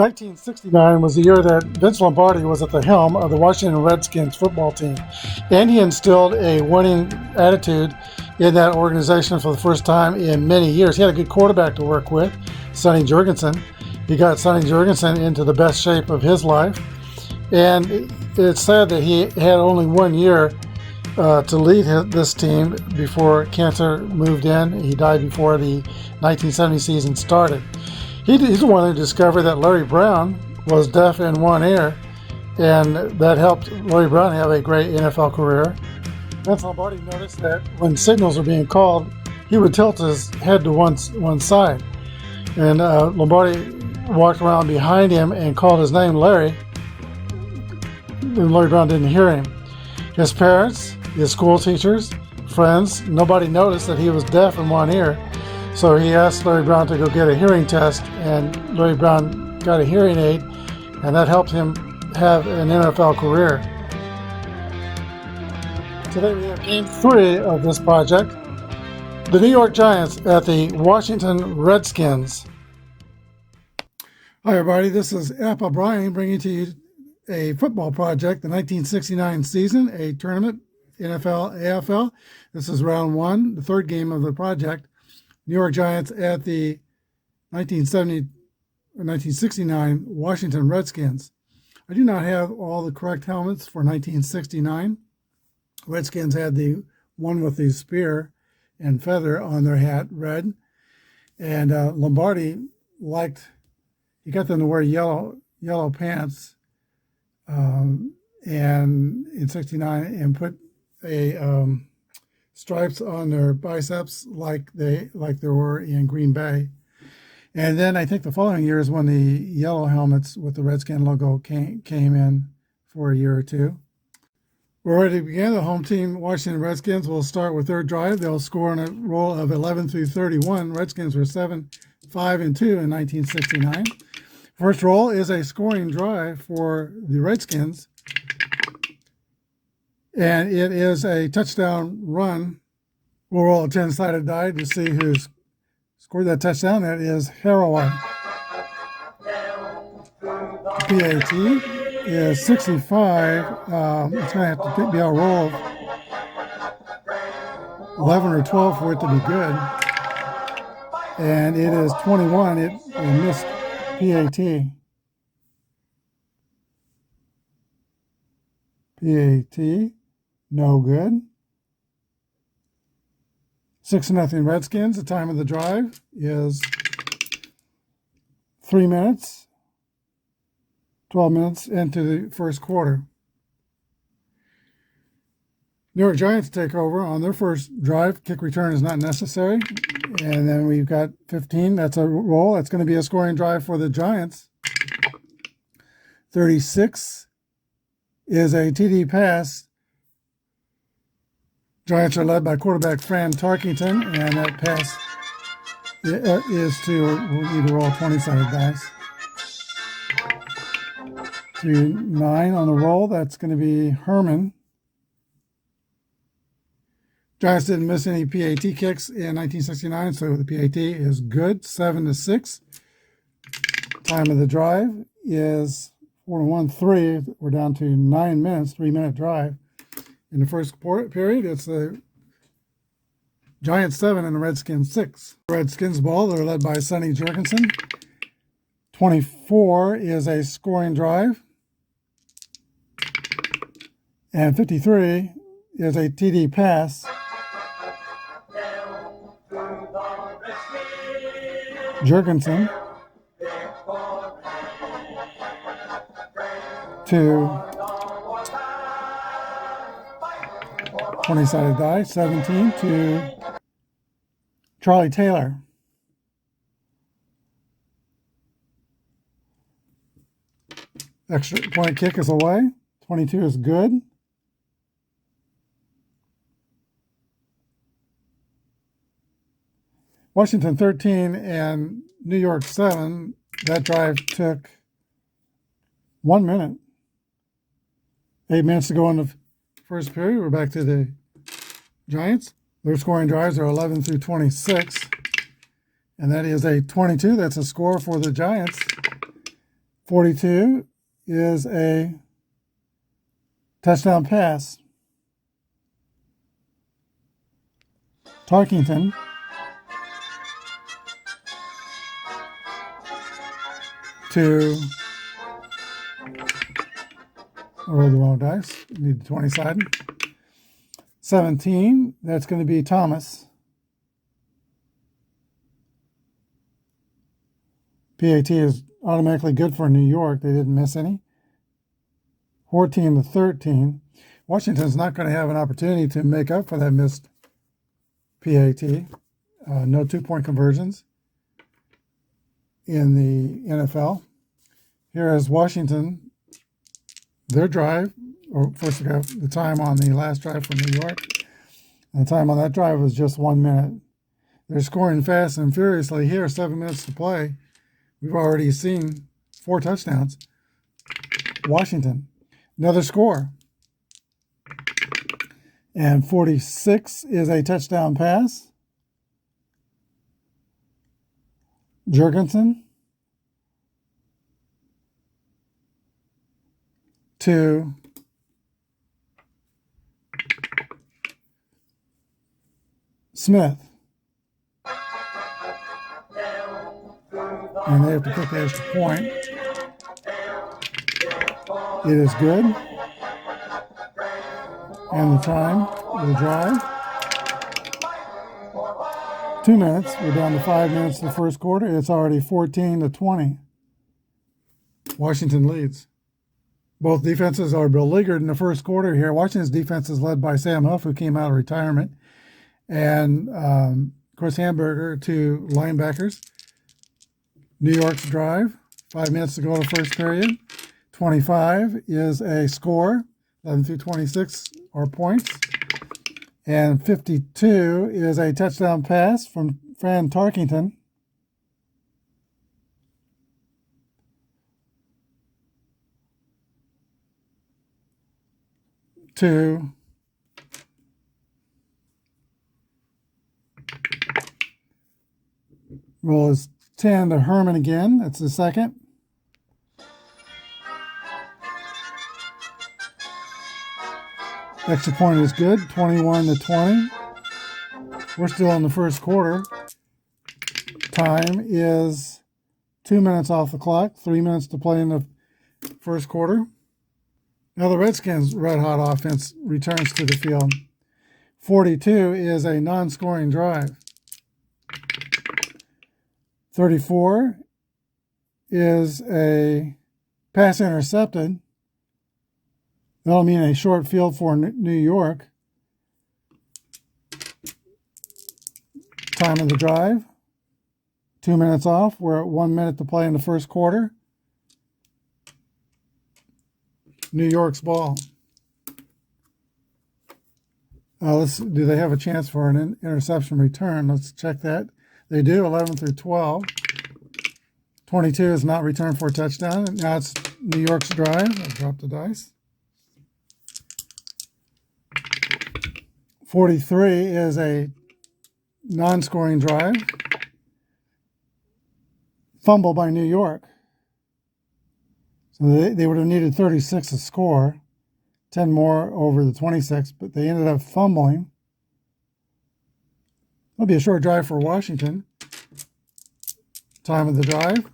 1969 was the year that Vince Lombardi was at the helm of the Washington Redskins football team, and he instilled a winning attitude in that organization for the first time in many years. He had a good quarterback to work with, Sonny Jurgensen. He got Sonny Jurgensen into the best shape of his life, and it's said that he had only 1 year to lead this team before cancer moved in. He died before the 1970 season started. He's the one who discovered that Larry Brown was deaf in one ear, and that helped Larry Brown have a great NFL career. Vince Lombardi noticed that when signals were being called, he would tilt his head to one side. And Lombardi walked around behind him and called his name, Larry. And Larry Brown didn't hear him. His parents, his school teachers, friends, nobody noticed that he was deaf in one ear. So he asked Larry Brown to go get a hearing test, and Larry Brown got a hearing aid, and that helped him have an NFL career. Today we have Game 3 of this project. The New York Giants at the Washington Redskins. Hi everybody, this is Apba Brian bringing to you a football project, the 1969 season, a tournament, NFL, AFL. This is round 1, the third game of the project. New York Giants at the 1969 Washington Redskins. I do not have all the correct helmets for 1969. Redskins had the one with the spear and feather on their hat, red. And Lombardi he got them to wear yellow pants and in 69 and put a stripes on their biceps like there were in Green Bay. And then I think the following year is when the yellow helmets with the Redskin logo came in for a year or two. We're ready to begin. The home team, Washington Redskins, will start with their drive. They'll score on a roll of 11 through 31. Redskins were 7-5-2 in 1969. First roll is a scoring drive for the Redskins, and it is a touchdown run. We'll roll a 10-sided die to see who's scored that touchdown. That is Harroway. PAT is 65. It's going to have to be a roll of 11 or 12 for it to be good. And it is 21. It missed PAT. PAT, no good. 6-0 Redskins. The time of the drive is 3 minutes, 12 minutes into the first quarter. New York Giants take over on their first drive. Kick return is not necessary. And then we've got 15. That's a roll. That's going to be a scoring drive for the Giants. 36 is a TD pass. Giants are led by quarterback Fran Tarkington, and that pass is we'll need to roll 20-sided dice. To 9 on the roll. That's going to be Herman. Giants didn't miss any PAT kicks in 1969, so the PAT is good, 7-6. Time of the drive is 4-1-3. We're down to 9 minutes, 3-minute drive. In the first period, it's the Giants 7 and the Redskins 6. Redskins ball, they're led by Sonny Jurgensen. 24 is a scoring drive. And 53 is a TD pass. Jurgensen to 20-sided die, 17 to Charlie Taylor. Extra point kick is away. 22 is good. Washington 13 and New York 7. That drive took 1 minute. 8 minutes to go in the first period. We're back to the Giants. Their scoring drives are 11 through 26. And that is a 22. That's a score for the Giants. 42 is a touchdown pass. Tarkington to, I rolled the wrong dice, need the 20 sided. 17, that's going to be Thomas. PAT is automatically good for New York. They didn't miss any. 14 to 13. Washington's not going to have an opportunity to make up for that missed PAT. No 2-point conversions in the NFL. Here is Washington, their drive, or first we got the time on the last drive for New York. And the time on that drive was just 1 minute. They're scoring fast and furiously here, 7 minutes to play. We've already seen 4 touchdowns. Washington, another score. And 46 is a touchdown pass. Jurgensen to Smith. And they have to kick the extra point. It is good. And the time of the drive. 2 minutes. We're down to 5 minutes in the first quarter. It's already 14 to 20. Washington leads. Both defenses are beleaguered in the first quarter here. Washington's defense is led by Sam Huff, who came out of retirement, and Chris Hamburger, 2 linebackers. New York's drive, 5 minutes to go to the first period. 25 is a score. 11 through 26 are points. And 52 is a touchdown pass from Fran Tarkington. To roll is 10 to Herman again. That's the second. Extra point is good, 21 to 20. We're still in the first quarter. Time is 2 minutes off the clock, 3 minutes to play in the first quarter. Now the Redskins' red-hot offense returns to the field. 42 is a non-scoring drive. 34 is a pass intercepted. That'll mean a short field for New York. Time of the drive, 2 minutes off. We're at 1 minute to play in the first quarter. New York's ball. Do they have a chance for an interception return? Let's check that. They do, 11 through 12. 22 is not returned for a touchdown. Now it's New York's drive. I dropped the dice. 43 is a non-scoring drive. Fumble by New York. So they would have needed 36 to score, 10 more over the 26, but they ended up fumbling. It'll be a short drive for Washington. Time of the drive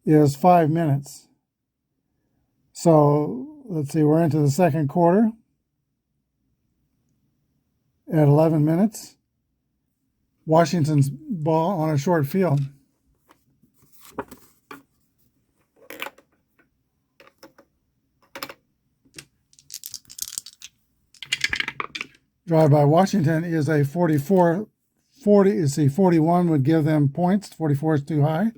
is 5 minutes. So let's see, we're into the second quarter at 11 minutes. Washington's ball on a short field. Drive by Washington is a 44, 40, see, 41 would give them points. 44 is too high.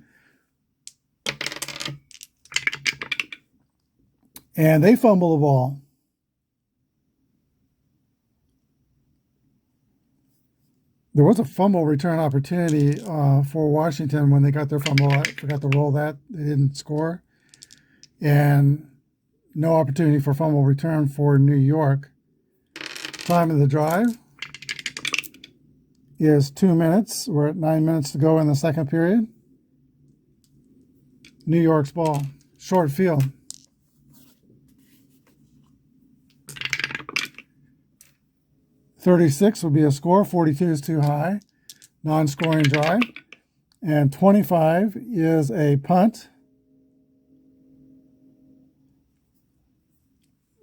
And they fumble the ball. There was a fumble return opportunity for Washington when they got their fumble. I forgot to roll that. They didn't score. And no opportunity for fumble return for New York. Time of the drive is 2 minutes. We're at 9 minutes to go in the second period. New York's ball. Short field. .36 would be a score. 42 is too high. Non-scoring drive. And 25 is a punt.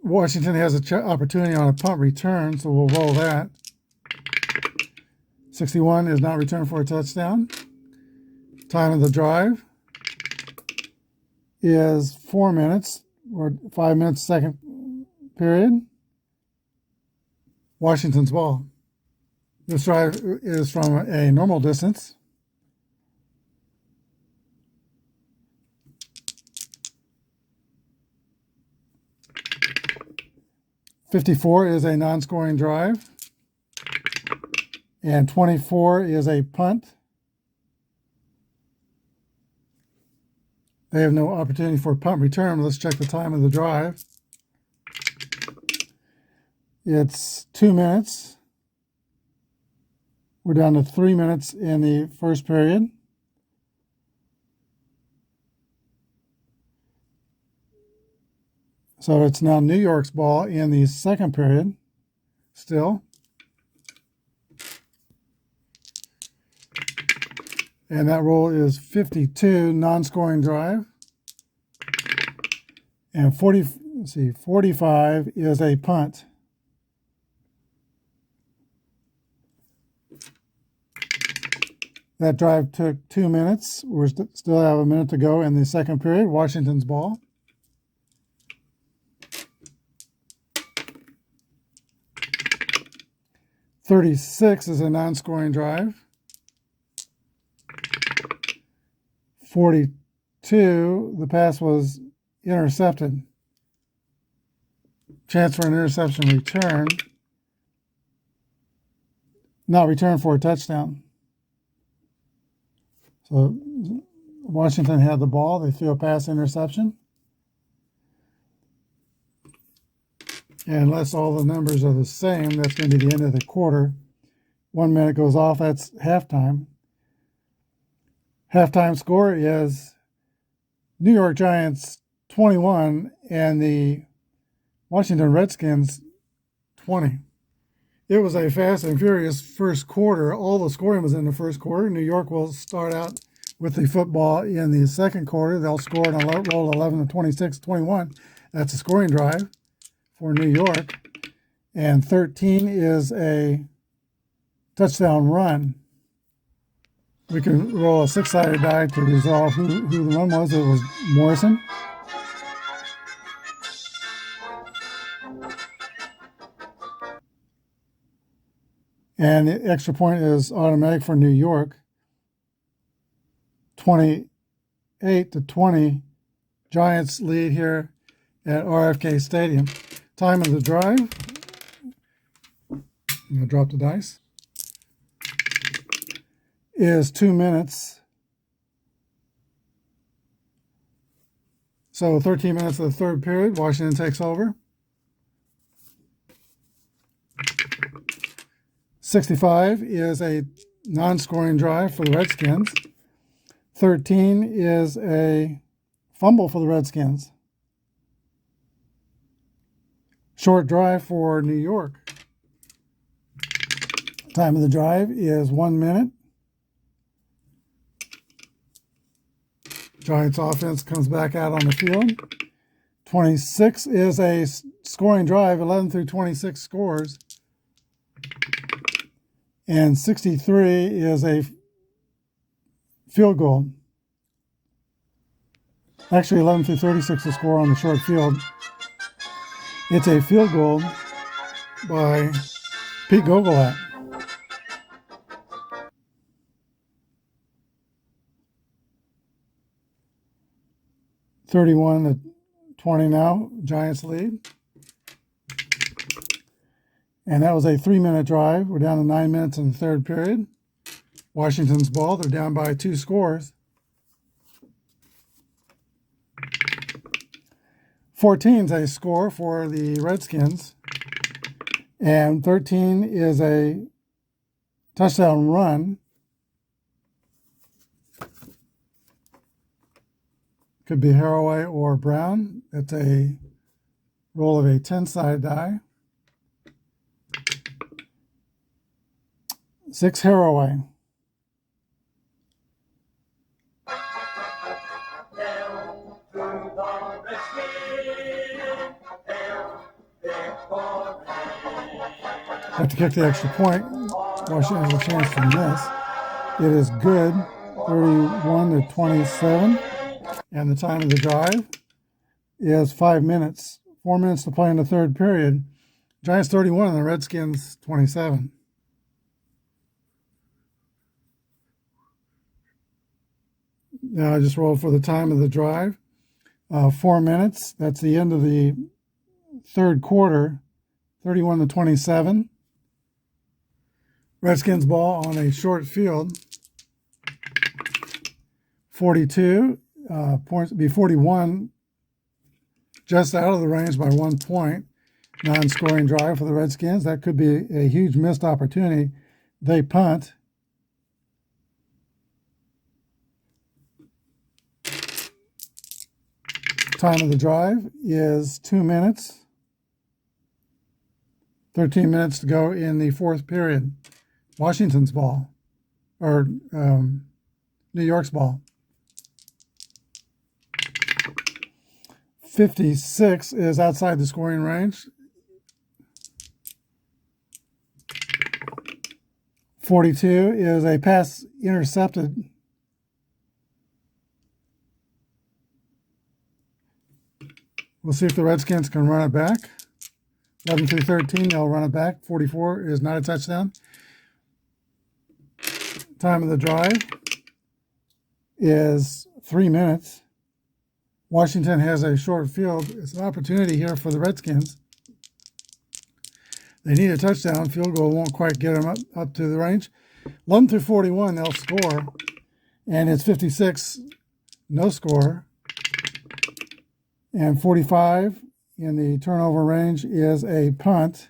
Washington has an opportunity on a punt return, so we'll roll that. 61 is not returned for a touchdown. Time of the drive is 4 minutes, or 5 minutes second period. Washington's ball. This drive is from a normal distance. .54 is a non-scoring drive. And 24 is a punt. They have no opportunity for punt return. Let's check the time of the drive. It's 2 minutes. We're down to 3 minutes in the first period. So it's now New York's ball in the second period still. And that roll is 52, non-scoring drive. And 45 is a punt. That drive took 2 minutes. We still have a minute to go in the second period. Washington's ball. .36 is a non-scoring drive. 42, the pass was intercepted. Chance for an interception return. Not returned for a touchdown. So Washington had the ball. They threw a pass interception. And unless all the numbers are the same, that's going to be the end of the quarter. 1 minute goes off. That's halftime. Halftime score is New York Giants 21 and the Washington Redskins 20. It was a fast and furious first quarter. All the scoring was in the first quarter. New York will start out with the football in the second quarter. They'll score and roll 11 to 26, 21. That's a scoring drive for New York. And 13 is a touchdown run. We can roll a six-sided die to resolve who the run was. It was Morrison. And the extra point is automatic for New York. 28 to 20. Giants lead here at RFK Stadium. Time of the drive. I'm going to drop the dice. Is 2 minutes. So 13 minutes of the third period. Washington takes over. 65 is a non-scoring drive for the Redskins. 13 is a fumble for the Redskins. Short drive for New York. Time of the drive is 1 minute. Giants offense comes back out on the field. 26 is a scoring drive, 11 through 26 scores. And 63 is a field goal. Actually, 11 through 36 is a score on the short field. It's a field goal by Pete Gogolat. .31 to 20 now, Giants lead. And that was a 3-minute drive. We're down to 9 minutes in the third period. Washington's ball, they're down by 2 scores. 14 is a score for the Redskins. And 13 is a touchdown run. Could be Haraway or Brown. That's a roll of a 10-sided die. 6 Haraway. Have to kick the extra point. Washington has a chance from this. It is good, 31-27. And the time of the drive is 5 minutes. 4 minutes to play in the third period. Giants 31 and the Redskins 27. Now I just rolled for the time of the drive. 4 minutes. That's the end of the third quarter. 31-27. Redskins ball on a short field. 42 points, be 41, just out of the range by 1 point. Non-scoring drive for the Redskins. That could be a huge missed opportunity. They punt. Time of the drive is 2 minutes. 13 minutes to go in the fourth period. Washington's ball, or New York's ball. 56 is outside the scoring range. 42 is a pass intercepted. We'll see if the Redskins can run it back. 11-13, they'll run it back. 44 is not a touchdown. Time of the drive is 3 minutes. Washington has a short field. It's an opportunity here for the Redskins. They need a touchdown. Field goal won't quite get them up to the range. 11-41, they'll score. And it's 56, no score. And 45 in the turnover range is a punt.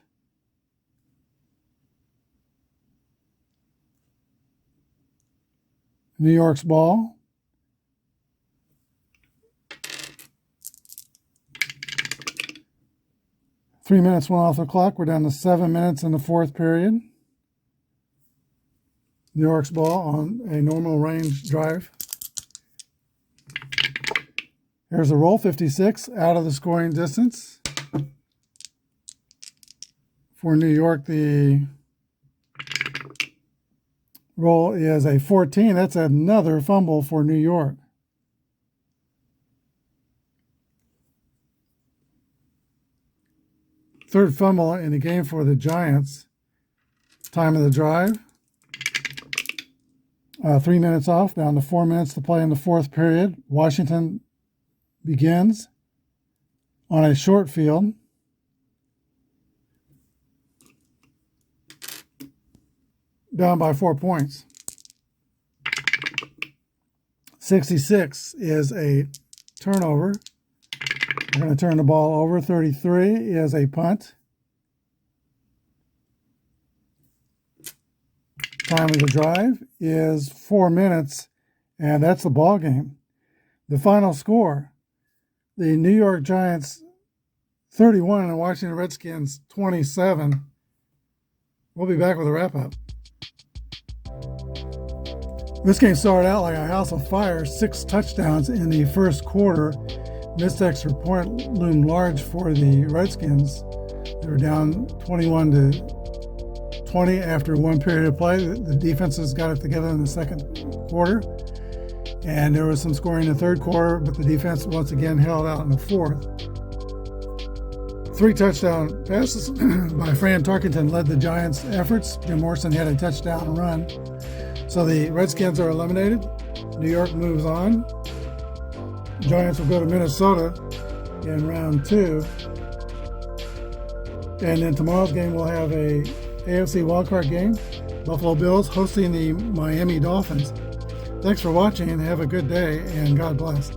New York's ball. Three minutes went off the clock. We're down to 7 minutes in the fourth period. New York's ball on a normal range drive. Here's a roll, 56, out of the scoring distance. For New York, the roll is a 14. That's another fumble for New York. Third fumble in the game for the Giants. Time of the drive. 3 minutes off, down to 4 minutes to play in the fourth period. Washington begins on a short field. Down by 4 points. 66 is a turnover. We're going to turn the ball over. 33 is a punt. Time of the drive is 4 minutes, and that's the ball game. The final score, the New York Giants 31 and the Washington Redskins 27. We'll be back with a wrap-up. This game started out like a house of fire. 6 touchdowns in the first quarter. Missed extra point loomed large for the Redskins. They were down 21-20 after one period of play. The defenses got it together in the second quarter. And there was some scoring in the third quarter, but the defense once again held out in the fourth. 3 touchdown passes by Fran Tarkenton led the Giants' efforts. Jim Morrison had a touchdown run. So the Redskins are eliminated. New York moves on. Giants will go to Minnesota in round 2. And then tomorrow's game will have a AFC wildcard game. Buffalo Bills hosting the Miami Dolphins. Thanks for watching and have a good day, and God bless.